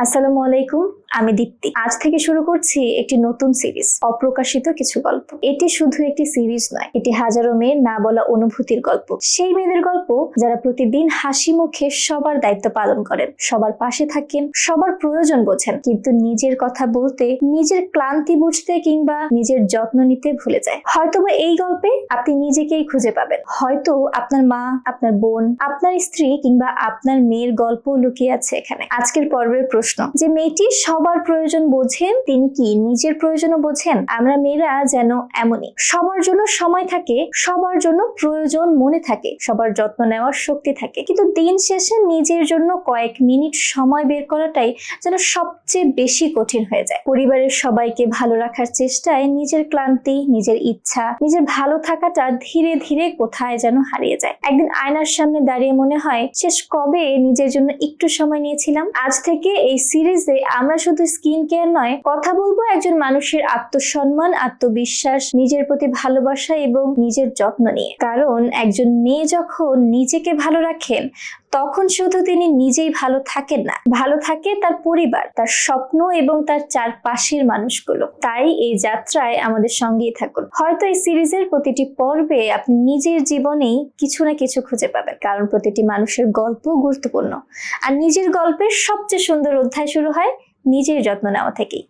আসসালামু আলাইকুম, আমি দীপ্তি। আজ থেকে শুরু করছি একটি নতুন সিরিজ, অপ্রকাশিত কিছু গল্প। এটি শুধু একটি সিরিজ নয়, এটি হাজারো মেয়ের না বলা অনুভূতির গল্প। সেই মেয়েদের গল্প যারা প্রতিদিন হাসি মুখে সবার দায়িত্ব পালন করেন, সবার পাশে থাকেন, সবার প্রয়োজন বোঝেন, কিন্তু নিজের কথা বলতে, নিজের ক্লান্তি বুঝতে কিংবা নিজের যত্ন নিতে ভুলে যায়। হয়তোবা এই গল্পে আপনি নিজেকেই খুঁজে পাবেন। হয়তো আপনার মা, আপনার বোন, আপনার স্ত্রী কিংবা আপনার মেয়ের গল্প লুকিয়ে আছে এখানে। আজকের পর্বের প্রশ্ন, যে মেয়েটি সবার প্রয়োজন বোঝেন, তিনি কি নিজের প্রয়োজনও বোঝেন? আমরা মেয়েরা যেন এমনই, সবার জন্য সময় থাকে, সবার জন্য প্রয়োজন মনে থাকে, সবার যত্ন নেওয়ার শক্তি থাকে, কিন্তু দিন শেষে নিজের জন্য কয়েক মিনিট সময় বের করাটাই যেন সবচেয়ে বেশি কঠিন হয়ে যায়। পরিবারের সবাইকে ভালো রাখার চেষ্টায় নিজের ক্লান্তি, নিজের ইচ্ছা, নিজের ভালো থাকাটা ধীরে ধীরে কোথায় যেন হারিয়ে যায়। একদিন আয়নার সামনে দাঁড়িয়ে মনে হয়, শেষ কবে নিজের জন্য একটু সময় নিয়েছিলাম। আজ থেকে এই সিরিজে আমরা শুধু স্কিন কেয়ার নয়, কথা বলবো একজন মানুষের আত্মসম্মান, আত্মবিশ্বাস, নিজের প্রতি ভালোবাসা এবং নিজের যত্ন নিয়ে। কারণ একজন মেয়ে যখন নিজেকে ভালো রাখেন, তখন শুধু তিনি নিজেই ভালো থাকেন না, ভালো থাকে তার পরিবার, তার স্বপ্ন এবং তার চারপাশের মানুষগুলো। তাই এই যাত্রায় আমাদের সঙ্গেই থাকুন। হয়তো এই সিরিজের প্রতিটি পর্বে আপনি নিজের জীবনেই কিছু না কিছু খুঁজে পাবেন, কারণ প্রতিটি মানুষের গল্প গুরুত্বপূর্ণ। আর নিজের গল্পের সবচেয়ে সুন্দর অধ্যায় শুরু হয় নিজের যত্ন নেওয়া থেকেই।